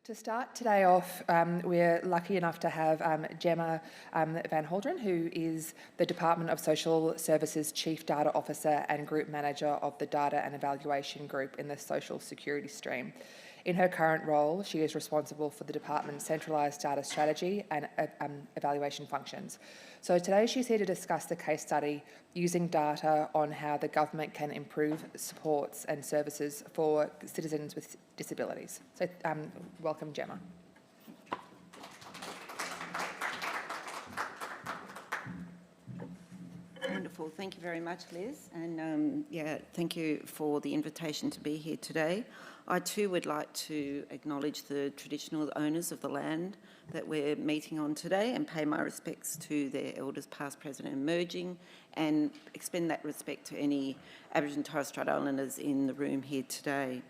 To start today off, we're lucky enough to have Gemma Van Haideren, who is the Department of Social Services Chief Data Officer and Group Manager of the Data and Evaluation Group in the Social Security stream. In her current role, she is responsible for the department's centralised data strategy and evaluation functions. So today she's here to discuss the case study using data on how the government can improve supports and services for citizens with disabilities. So welcome, Gemma. Wonderful. Thank you very much, Liz. And thank you for the invitation to be here today. I too would like to acknowledge the traditional owners of the land that we're meeting on today and pay my respects to their elders past, present and emerging, and extend that respect to any Aboriginal and Torres Strait Islanders in the room here today.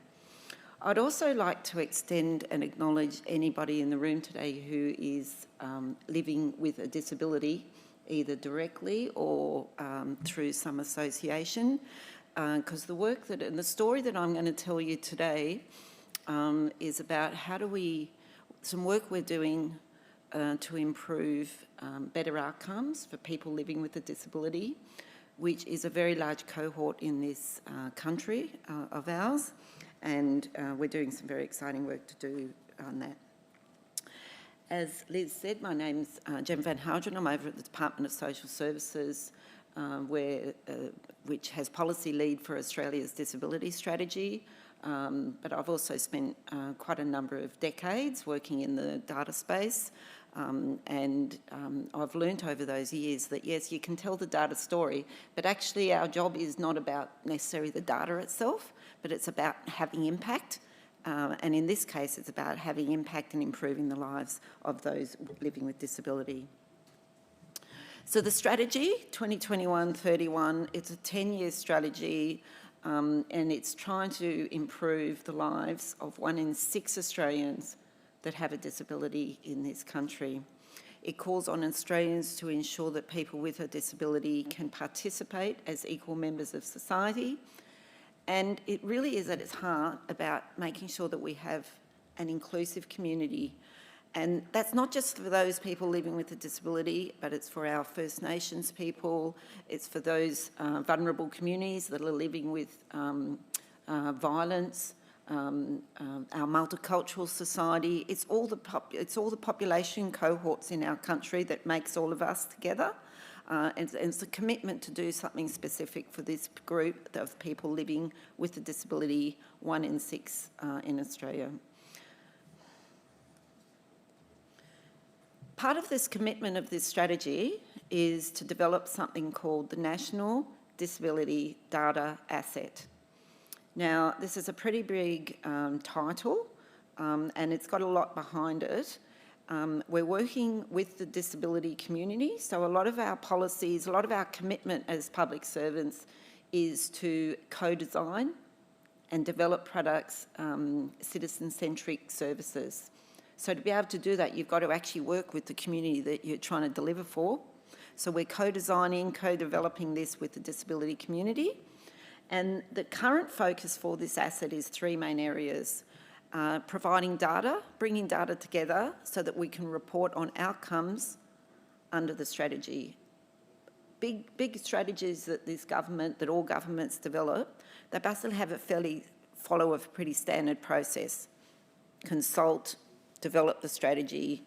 I'd also like to extend and acknowledge anybody in the room today who is living with a disability, either directly or through some association, because the work and the story that I'm going to tell you today is about some work we're doing to improve better outcomes for people living with a disability, which is a very large cohort in this country of ours, and we're doing some very exciting work to do on that. As Liz said, my name's Gemma Van Haideren. I'm over at the Department of Social Services, which has policy lead for Australia's disability strategy. But I've also spent quite a number of decades working in the data space. I've learnt over those years that, yes, you can tell the data story, but actually our job is not about necessarily the data itself, but it's about having impact. And in this case, it's about having impact and improving the lives of those living with disability. So the strategy, 2021-31, it's a 10-year strategy, and it's trying to improve the lives of 1 in 6 Australians that have a disability in this country. It calls on Australians to ensure that people with a disability can participate as equal members of society. And it really is at its heart about making sure that we have an inclusive community. And that's not just for those people living with a disability, but it's for our First Nations people, it's for those vulnerable communities that are living with violence, our multicultural society. It's all the population cohorts in our country that makes all of us together. And it's a commitment to do something specific for this group of people living with a disability, 1 in 6 in Australia. Part of this commitment of this strategy is to develop something called the National Disability Data Asset. Now, this is a pretty big title, and it's got a lot behind it. We're working with the disability community, so a lot of our policies, a lot of our commitment as public servants is to co-design and develop products, citizen-centric services. So to be able to do that, you've got to actually work with the community that you're trying to deliver for. So we're co-designing, co-developing this with the disability community. And the current focus for this asset is 3 main areas. Providing data, bringing data together so that we can report on outcomes under the strategy. Big strategies that all governments develop, they basically follow a pretty standard process. Consult, develop the strategy,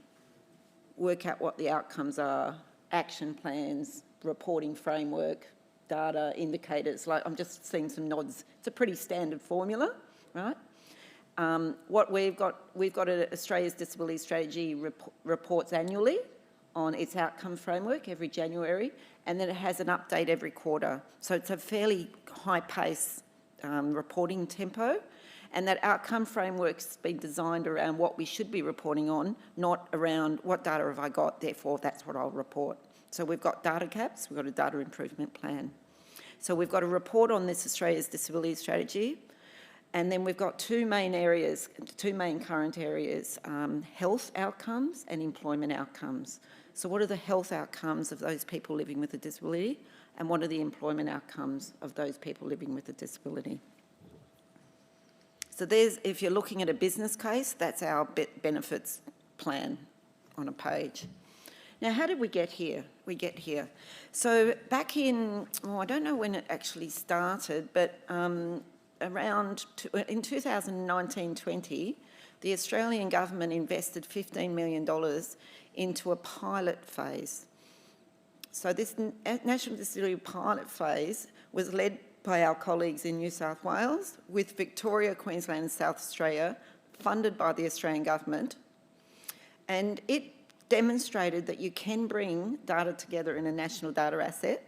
work out what the outcomes are, action plans, reporting framework, data, indicators. Like, I'm just seeing some nods. It's a pretty standard formula, right? What we've got Australia's Disability Strategy reports annually on its outcome framework every January, and then it has an update every quarter. So it's a fairly high pace reporting tempo, and that outcome framework's been designed around what we should be reporting on, not around what data have I got, therefore that's what I'll report. So we've got data caps, we've got a data improvement plan. So we've got a report on this Australia's Disability Strategy. And then we've got 2 main current areas, health outcomes and employment outcomes. So what are the health outcomes of those people living with a disability, and what are the employment outcomes of those people living with a disability? So if you're looking at a business case, that's our benefits plan on a page. Now, how did we get here? So back in, I don't know when it actually started, but in 2019-20, the Australian government invested $15 million into a pilot phase. So this National Disability pilot phase was led by our colleagues in New South Wales, with Victoria, Queensland and South Australia, funded by the Australian government. And it demonstrated that you can bring data together in a national data asset.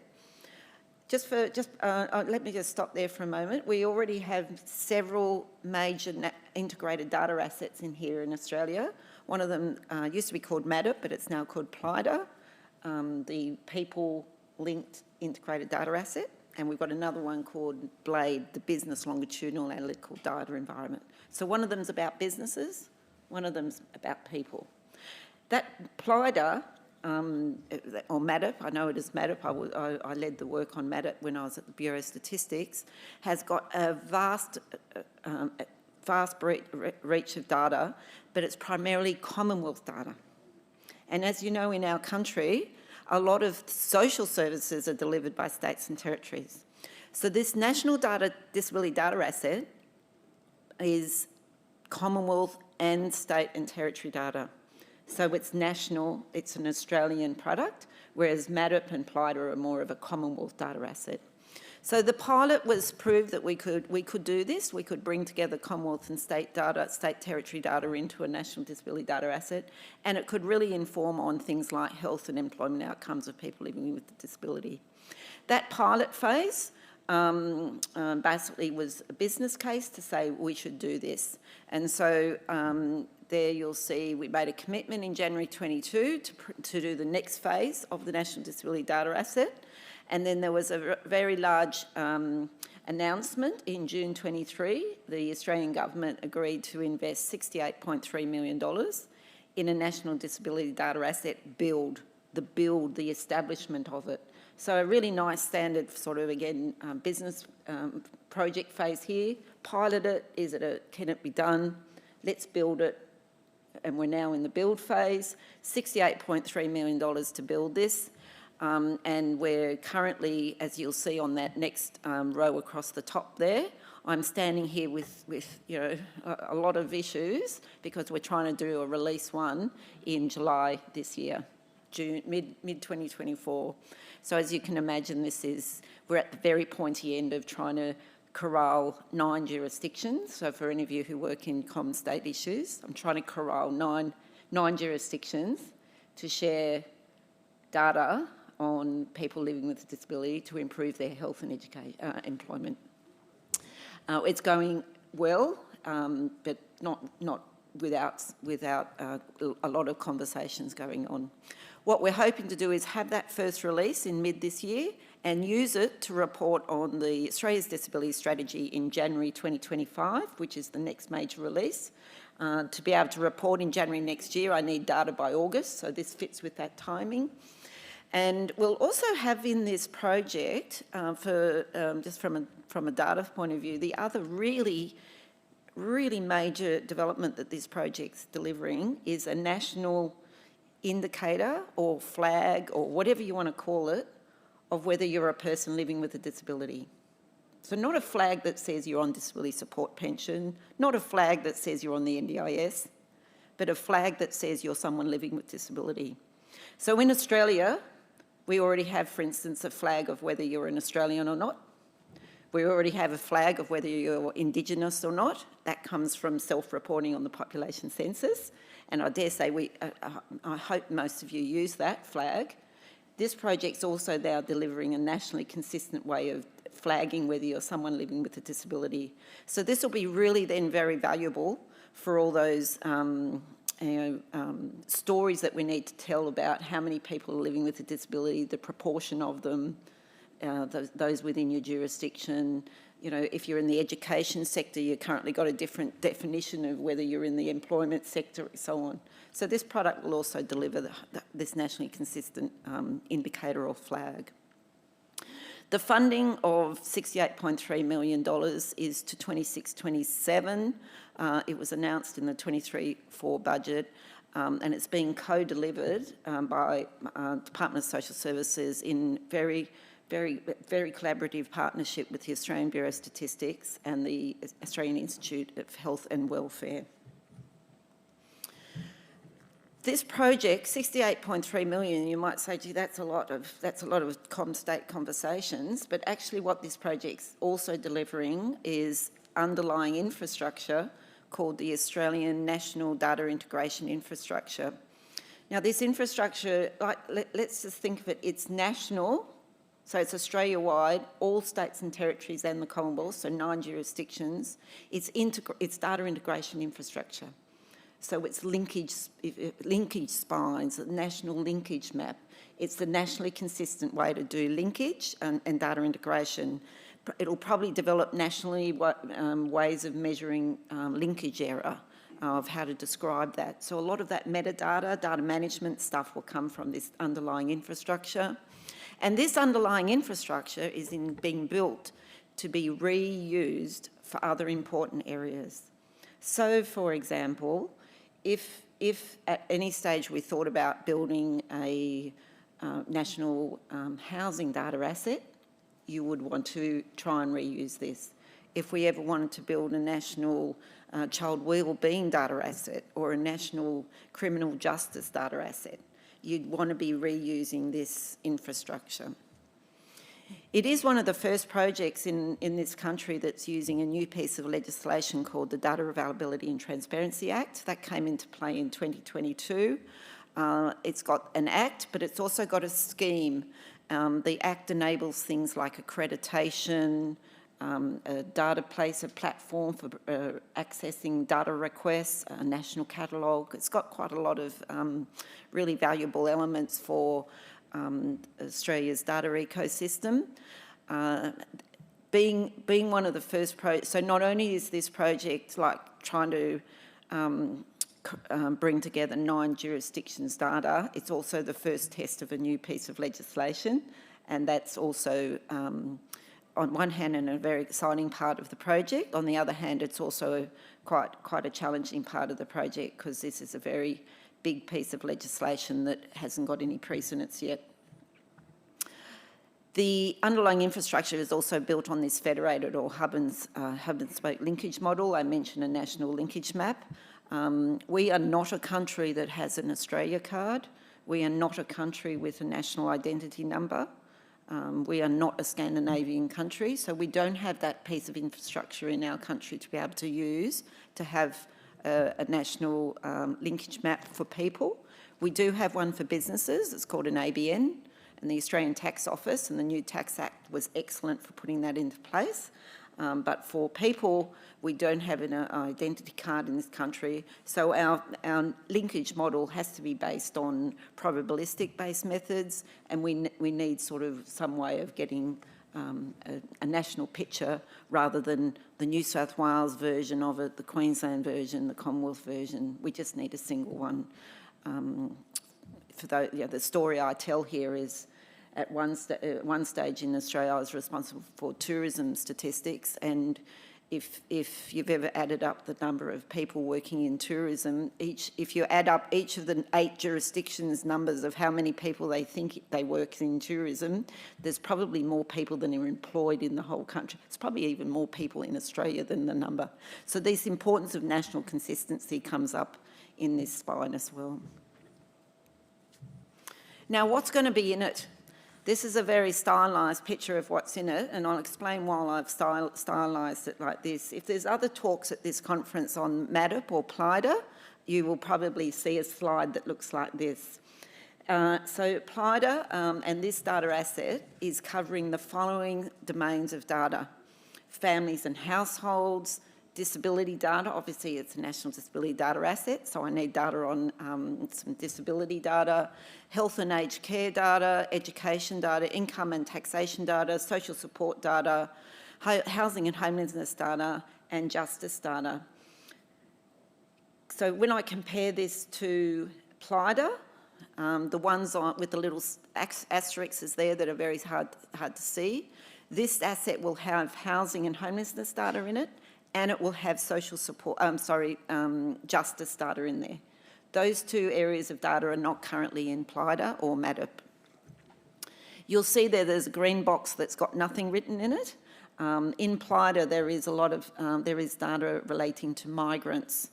Let me just stop there for a moment. We already have several major integrated data assets in here in Australia. One of them used to be called MADIP, but it's now called PLIDA, the People-Linked Integrated Data Asset. And we've got another one called BLADE, the Business Longitudinal Analytical Data Environment. So one of them's about businesses, one of them's about people. That PLIDA, or MADIP, I know it is MADIP, I led the work on MADIP when I was at the Bureau of Statistics, has got a vast reach of data, but it's primarily Commonwealth data. And as you know, in our country, a lot of social services are delivered by states and territories. So this National Disability Data Asset is Commonwealth and state and territory data. So it's national, it's an Australian product, whereas MADIP and PLIDA are more of a Commonwealth data asset. So the pilot was proved that we could do this. We could bring together Commonwealth and state territory data into a national disability data asset, and it could really inform on things like health and employment outcomes of people living with a disability. That pilot phase basically was a business case to say we should do this. And so there you'll see we made a commitment in January 22 to do the next phase of the National Disability Data Asset. And then there was a very large announcement in June 23. The Australian government agreed to invest $68.3 million in a National Disability Data Asset build, the establishment of it. So a really nice standard sort of, again, business project phase here. Pilot it, can it be done? Let's build it. And we're now in the build phase. $68.3 million to build this. And we're currently, as you'll see on that next row across the top there, I'm standing here with a lot of issues because we're trying to do a release one in July this year, mid-2024. So as you can imagine, we're at the very pointy end of trying to corral 9 jurisdictions. So for any of you who work in common state issues, I'm trying to corral nine jurisdictions to share data on people living with a disability to improve their health and employment. It's going well, but not without a lot of conversations going on. What we're hoping to do is have that first release in mid this year and use it to report on the Australia's Disability Strategy in January 2025, which is the next major release. To be able to report in January next year, I need data by August, so this fits with that timing. And we'll also have in this project, just from a data point of view, the other really major development that this project's delivering is a national indicator or flag or whatever you want to call it of whether you're a person living with a disability. So not a flag that says you're on disability support pension, not a flag that says you're on the NDIS, but a flag that says you're someone living with disability. So in Australia, we already have, for instance, a flag of whether you're an Australian or not. We already have a flag of whether you're Indigenous or not. That comes from self-reporting on the population census. And I dare say I hope most of you use that flag. This project's also now delivering a nationally consistent way of flagging whether you're someone living with a disability. So this will be really then very valuable for all those stories that we need to tell about how many people are living with a disability, the proportion of them, those within your jurisdiction. You know, if you're in the education sector, you've currently got a different definition of whether you're in the employment sector and so on. So this product will also deliver this nationally consistent indicator or flag. The funding of $68.3 million is to 26-27. It was announced in the 23-24 budget, and it's being co-delivered by Department of Social Services in very collaborative partnership with the Australian Bureau of Statistics and the Australian Institute of Health and Welfare. This project, $68.3 million, you might say, gee, that's a lot of state conversations, but actually what this project's also delivering is underlying infrastructure called the Australian National Data Integration Infrastructure. Now, this infrastructure, let's just think of it, it's national, so it's Australia-wide, all states and territories and the Commonwealth, so 9 jurisdictions. It's data integration infrastructure. So it's linkage spines, a national linkage map. It's the nationally consistent way to do linkage and data integration. It'll probably develop nationally ways of measuring linkage error, of how to describe that. So a lot of that metadata, data management stuff will come from this underlying infrastructure. And this underlying infrastructure is being built to be reused for other important areas. So, for example, if at any stage we thought about building a national housing data asset, you would want to try and reuse this. If we ever wanted to build a national child wellbeing data asset or a national criminal justice data asset, you'd want to be reusing this infrastructure. It is one of the first projects in this country that's using a new piece of legislation called the Data Availability and Transparency Act. That came into play in 2022. It's got an act, but it's also got a scheme. The act enables things like accreditation, a a platform for accessing data requests, a national catalogue. It's got quite a lot of really valuable elements for Australia's data ecosystem. Being one of the first so not only is this project like trying to bring together 9 jurisdictions' data, it's also the first test of a new piece of legislation, and that's also on one hand a very exciting part of the project. On the other hand, it's also quite a challenging part of the project because this is a very big piece of legislation that hasn't got any precedents yet. The underlying infrastructure is also built on this federated or hub and spoke linkage model. I mentioned a national linkage map. We are not a country that has an Australia card. We are not a country with a national identity number. We are not a Scandinavian country, so we don't have that piece of infrastructure in our country to be able to use to have a national linkage map for people. We do have one for businesses. It's called an ABN, and the Australian Tax Office and the new Tax Act was excellent for putting that into place. But for people, we don't have an identity card in this country, so our linkage model has to be based on probabilistic-based methods, and we need sort of some way of getting a national picture rather than the New South Wales version of it, the Queensland version, the Commonwealth version. We just need a single one. The story I tell here is at one stage in Australia I was responsible for tourism statistics, and if you've ever added up the number of people working in tourism, if you add up each of the 8 jurisdictions' numbers of how many people they think they work in tourism, there's probably more people than are employed in the whole country. It's probably even more people in Australia than the number. So this importance of national consistency comes up in this spine as well. Now, what's going to be in it? This is a very stylised picture of what's in it, and I'll explain why I've stylised it like this. If there's other talks at this conference on MADP or PLIDA, you will probably see a slide that looks like this. So PLIDA and this data asset is covering the following domains of data: families and households, disability data. Obviously, it's a national disability data asset, so I need data on some disability data, health and aged care data, education data, income and taxation data, social support data, housing and homelessness data, and justice data. So when I compare this to PLIDA, The ones with the little asterisks there that are very hard to see. This asset will have housing and homelessness data in it, and it will have social support, justice data in there. Those two areas of data are not currently in PLIDA or MADIP. You'll see there's a green box that's got nothing written in it. In PLIDA, there is data relating to migrants.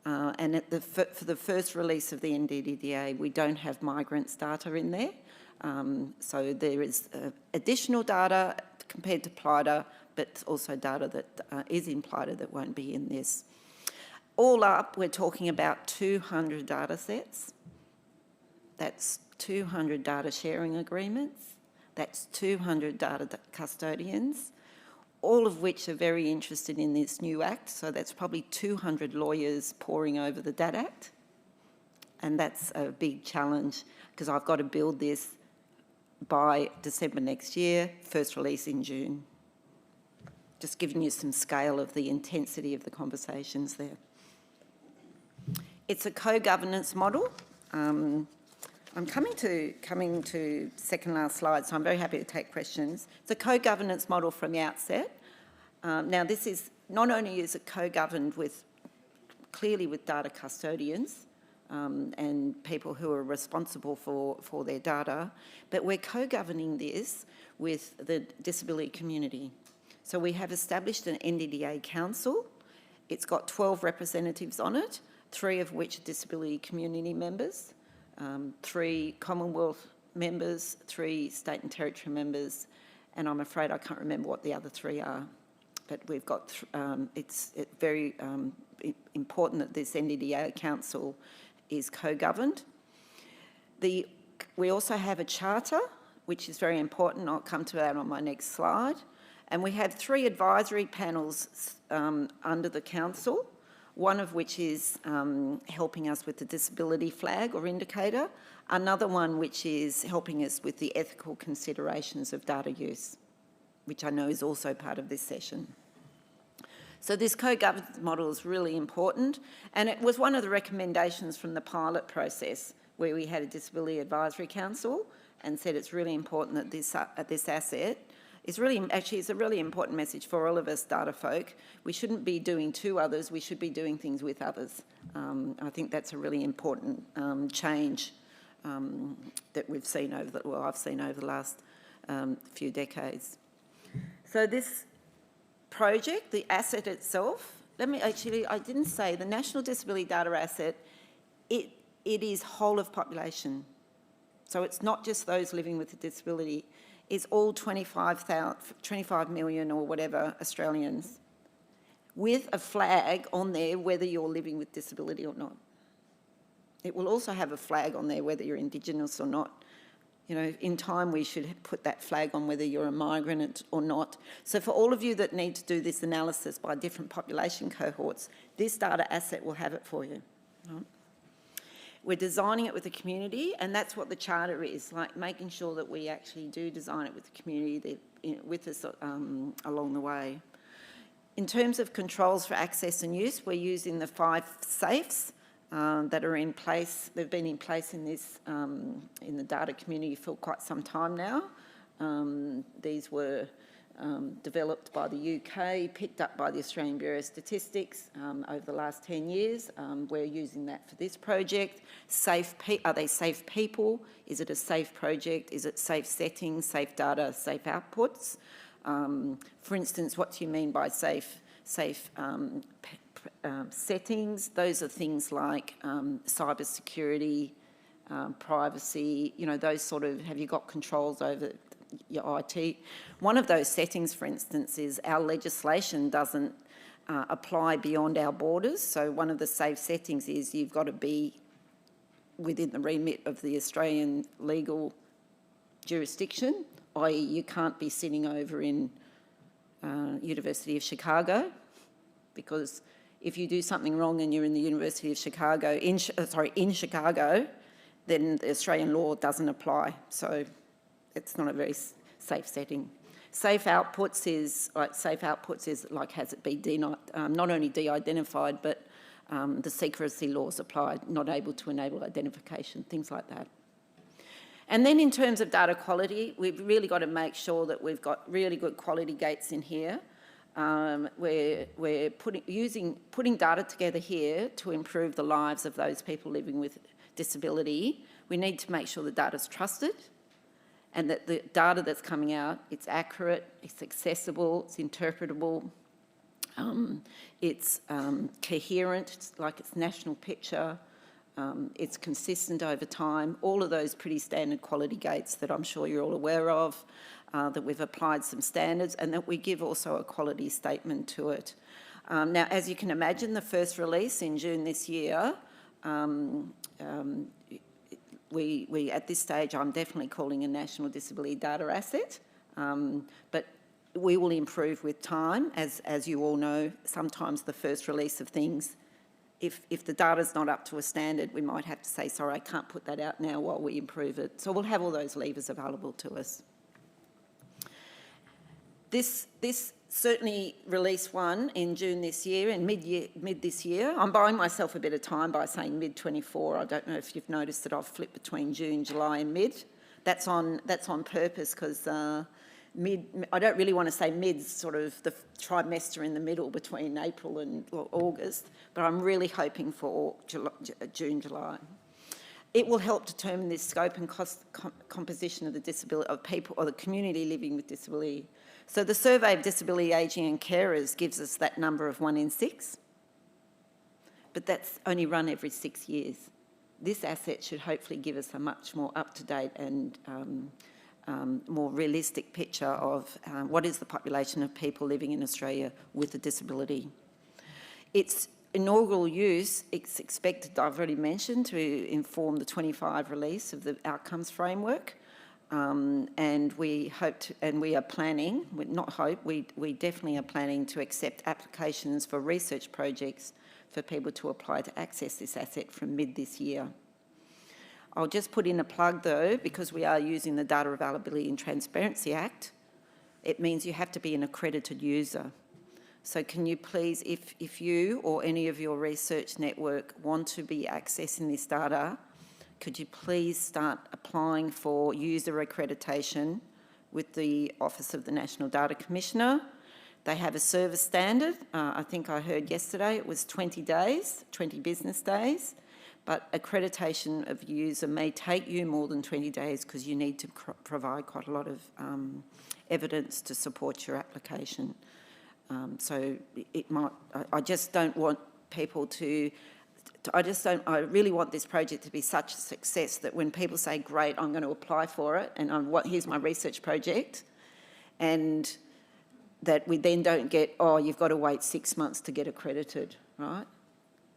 And for the first release of the NDDA, we don't have migrants data in there. So there is additional data compared to PLIDA, but also data that is in PLIDA that won't be in this. All up, we're talking about 200 data sets. That's 200 data sharing agreements. That's 200 data custodians, all of which are very interested in this new act. So that's probably 200 lawyers poring over the DAT Act. And that's a big challenge because I've got to build this by December next year, first release in June. Just giving you some scale of the intensity of the conversations there. It's a co-governance model. I'm coming to second last slide, so I'm very happy to take questions. It's a co-governance model from the outset. Now, this is not only is it co-governed clearly with data custodians and people who are responsible for their data, but we're co-governing this with the disability community. So we have established an NDDA council. It's got 12 representatives on it, 3 of which are disability community members, 3 Commonwealth members, 3 state and territory members, and I'm afraid I can't remember what the other 3 are. But we've got, it's very important that this NDDA council is co-governed. We also have a charter, which is very important. I'll come to that on my next slide. And we have 3 advisory panels under the council, one of which is helping us with the disability flag or indicator, another one which is helping us with the ethical considerations of data use, which I know is also part of this session. So this co-governance model is really important, and it was one of the recommendations from the pilot process where we had a Disability Advisory Council and said it's really important that this asset is really, actually it's a really important message for all of us data folk. We shouldn't be doing to others, we should be doing things with others. I think that's a really important change that we've seen I've seen over the last few decades. So this project, the asset itself, I didn't say, the National Disability Data Asset, it is whole of population. So it's not just those living with a disability, it's all 25 million or whatever Australians with a flag on there whether you're living with disability or not. It will also have a flag on there whether you're Indigenous or not. You know, in time we should put that flag on whether you're a migrant or not. So for all of you that need to do this analysis by different population cohorts, this data asset will have it for you. Right? We're designing it with the community, and that's what the charter is, like making sure that we actually do design it with the community with us along the way. In terms of controls for access and use, we're using the 5 safes that are in place. They've been in place in this in the data community for quite some time now. These were developed by the UK, picked up by the Australian Bureau of Statistics over the last 10 years. We're using that for this project. Are they safe people? Is it a safe project? Is it safe settings, safe data, safe outputs? For instance, what do you mean by safe settings? Those are things like cyber security, privacy, you know, those sort of, have you got controls over your IT? One of those settings, for instance, is our legislation doesn't apply beyond our borders. So one of the safe settings is you've got to be within the remit of the Australian legal jurisdiction, i.e. you can't be sitting over in University of Chicago, because if you do something wrong and you're in the University of Chicago, in Chicago, then the Australian law doesn't apply. So it's not a very safe setting. Safe outputs is like has it been not only de-identified, but the secrecy laws applied, not able to enable identification, things like that. And then in terms of data quality, we've really got to make sure that we've got really good quality gates in here. We're putting data together here to improve the lives of those people living with disability. We need to make sure the data's trusted and that the data that's coming out, it's accurate, it's accessible, it's interpretable, it's coherent, it's like it's national picture, it's consistent over time, all of those pretty standard quality gates that I'm sure you're all aware of, that we've applied some standards and that we give also a quality statement to it. Now, as you can imagine, the first release in June this year, we at this stage, I'm definitely calling a national disability data asset, but we will improve with time. As you all know, sometimes the first release of things, if the data's not up to a standard, we might have to say, sorry, I can't put that out now while we improve it. So we'll have all those levers available to us. This certainly release one in June this year and mid this year. I'm buying myself a bit of time by saying mid-24. I don't know if you've noticed that I've flipped between June, July and mid. That's on purpose because I don't really want to say mid's sort of the trimester in the middle between April and August, but I'm really hoping for June, July. It will help determine the scope and composition of the disability of people or the community living with disability. So the survey of disability, ageing and carers gives us that number of 1 in 6, but that's only run every 6 years. This asset should hopefully give us a much more up-to-date and more realistic picture of what is the population of people living in Australia with a disability. Its inaugural use, it's expected, I've already mentioned, to inform the 25 release of the outcomes framework. And we hope to, and we are planning, we definitely are planning to accept applications for research projects for people to apply to access this asset from mid this year. I'll just put in a plug though, because we are using the Data Availability and Transparency Act. It means you have to be an accredited user. So can you please, if you or any of your research network want to be accessing this data, could you please start applying for user accreditation with the Office of the National Data Commissioner? They have a service standard. I think I heard yesterday it was 20 days, 20 business days, but accreditation of user may take you more than 20 days because you need to provide quite a lot of evidence to support your application. So it might, I just don't want people to, I really want this project to be such a success that when people say, great, I'm going to apply for it and here's my research project, and that we then don't get, oh, you've got to wait 6 months to get accredited, right?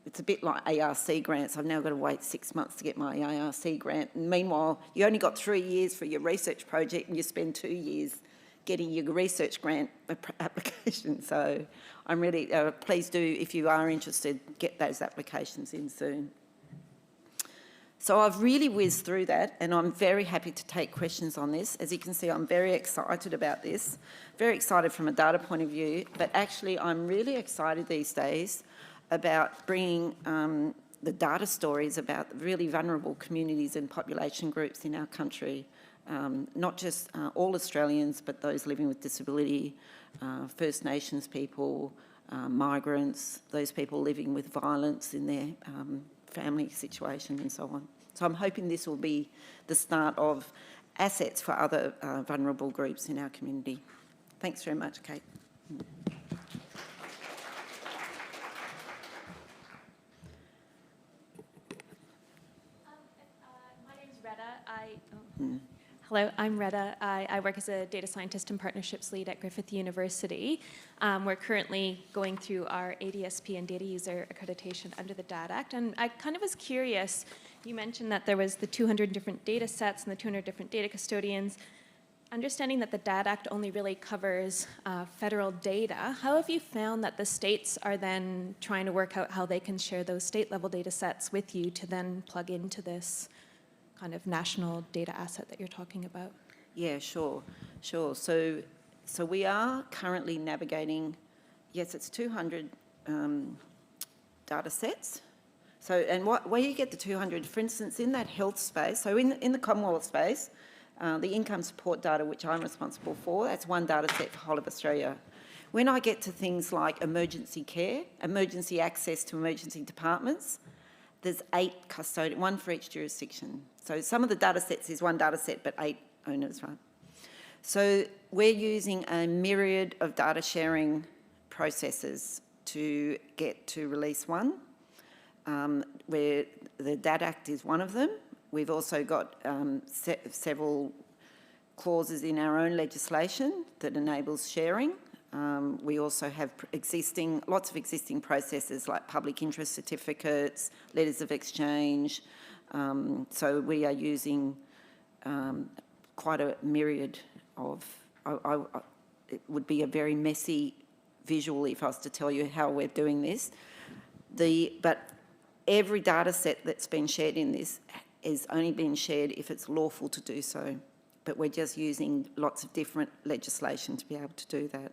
It's a bit like ARC grants. I've now got to wait 6 months to get my ARC grant. And meanwhile, you only got 3 years for your research project and you spend 2 years getting your research grant application. So I'm really, please do, if you are interested, get those applications in soon. So I've really whizzed through that and I'm very happy to take questions on this. As you can see, I'm very excited about this, very excited from a data point of view, but actually I'm really excited these days about bringing the data stories about really vulnerable communities and population groups in our country. Not just all Australians, but those living with disability, First Nations people, migrants, those people living with violence in their family situation and so on. So I'm hoping this will be the start of assets for other vulnerable groups in our community. Thanks very much, Kate. My name's Retta. Hello, I'm Retta. I work as a data scientist and partnerships lead at Griffith University. We're currently going through our ADSP and data user accreditation under the DAT Act, and I kind of was curious, you mentioned that there was the 200 different data sets and the 200 different data custodians. Understanding that the DAT Act only really covers federal data, how have you found that the states are then trying to work out how they can share those state-level data sets with you to then plug into this kind of national data asset that you're talking about? Yeah, sure. So we are currently navigating, yes, it's 200 data sets. So, and where you get the 200, for instance, in that health space, so in the Commonwealth space, the income support data, which I'm responsible for, that's one data set for whole of Australia. When I get to things like emergency care, emergency access to emergency departments, there's 8 custodians, one for each jurisdiction. So some of the data sets is one data set, but 8 owners, right? So we're using a myriad of data sharing processes to get to release 1, where the DAT Act is one of them. We've also got several clauses in our own legislation that enables sharing. We also have lots of existing processes like public interest certificates, letters of exchange. So we are using quite a myriad of, it would be a very messy visual if I was to tell you how we're doing this. But every data set that's been shared in this is only being shared if it's lawful to do so. But we're just using lots of different legislation to be able to do that.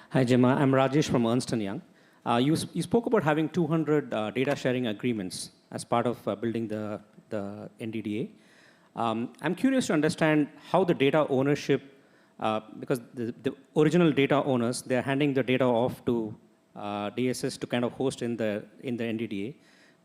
Hi, Gemma. I'm Rajesh from Ernst & Young. You spoke about having 200 data sharing agreements as part of building the NDDA. I'm curious to understand how the data ownership, because the original data owners, they're handing the data off to DSS to kind of host in the NDDA.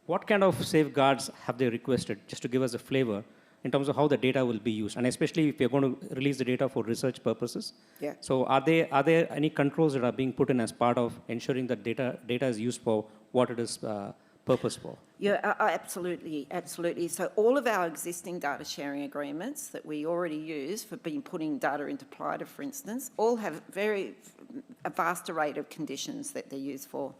What kind of safeguards have they requested, just to give us a flavor in terms of how the data will be used, and especially if you're going to release the data for research purposes? Yeah. So are there any controls that are being put in as part of ensuring that data is used for what it is purposed for? Yeah, absolutely, absolutely. So all of our existing data sharing agreements that we already use for putting data into PLIDA, for instance, all have a vast array of conditions that they're used for.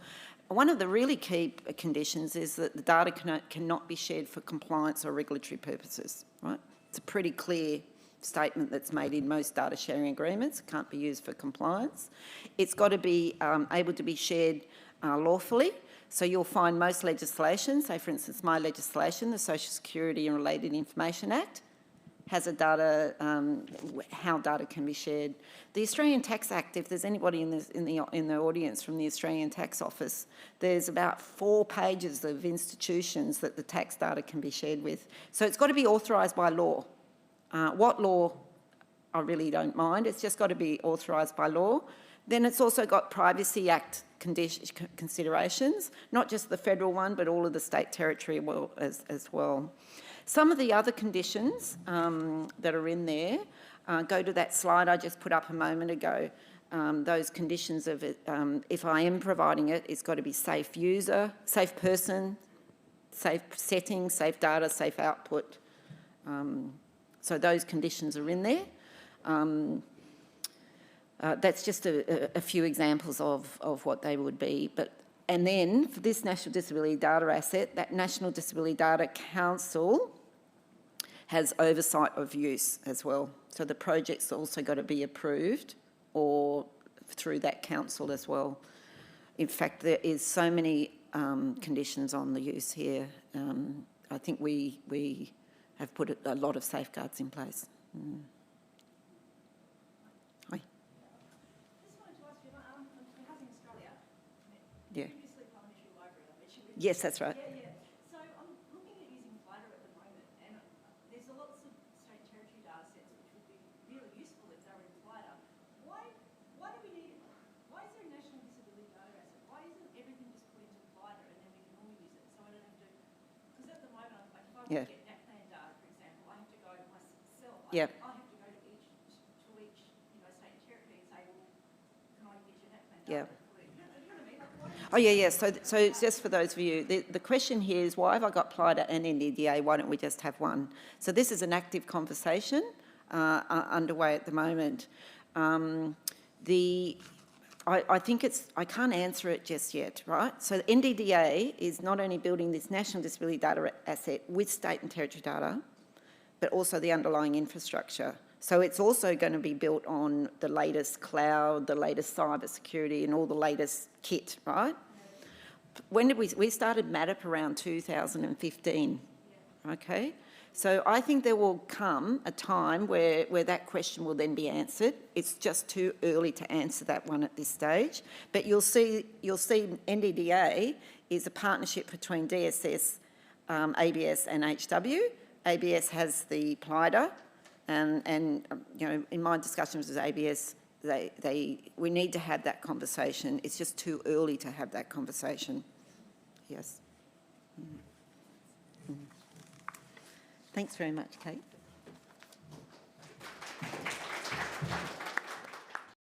One of the really key conditions is that the data cannot be shared for compliance or regulatory purposes, right? It's a pretty clear statement that's made in most data sharing agreements. It can't be used for compliance. It's got to be able to be shared lawfully. So you'll find most legislation, say for instance my legislation, the Social Security and Related Information Act, has a data, how data can be shared. The Australian Tax Act, if there's anybody in the audience from the Australian Tax Office, there's about 4 pages of institutions that the tax data can be shared with. So it's got to be authorised by law. What law? I really don't mind. It's just got to be authorised by law. Then it's also got Privacy Act considerations, not just the federal one, but all of the state territory as well. Some of the other conditions that are in there, go to that slide I just put up a moment ago. Those conditions of it, if I am providing it, it's got to be safe user, safe person, safe setting, safe data, safe output. So those conditions are in there. That's just a few examples of what they would be. And then for this National Disability Data Asset, that National Disability Data Council has oversight of use as well. So the project's also got to be approved or through that council as well. In fact, there is so many conditions on the use here. I think we have put a lot of safeguards in place. Hi. Just wanted to ask you, for Housing Australia, Yeah. previously Parliamentary Library, I bet you would. Yes, that's right. Yeah. So I'm looking at using PLIDA at the moment, and there's lots of state territory data sets which would be really useful if they were in PLIDA. Why do we need it? Why is there a National Disability Data Asset? Why isn't everything just put into PLIDA and then we can all use it? So I don't have to, because at the moment, like if I want to get NAP plan data, for example, I have to go myself. Yeah. I have to go to each state and territory and say, well, can I get your NAP plan data? Yeah. Like, Oh, yeah. So just for those of you, the question here is, why have I got PLIDA and NDDA? Why don't we just have one? So this is an active conversation underway at the moment. I think I can't answer it just yet, right? So the NDDA is not only building this National Disability Data Asset with state and territory data, but also the underlying infrastructure. So it's also going to be built on the latest cloud, the latest cyber security and all the latest kit, right? When did we started MADAP around 2015, okay? So I think there will come a time where that question will then be answered. It's just too early to answer that one at this stage. But you'll see NDDA is a partnership between DSS, ABS and HW. ABS has the PLIDA, and you know, in my discussions with ABS, we need to have that conversation. It's just too early to have that conversation. Yes. Thanks very much, Kate.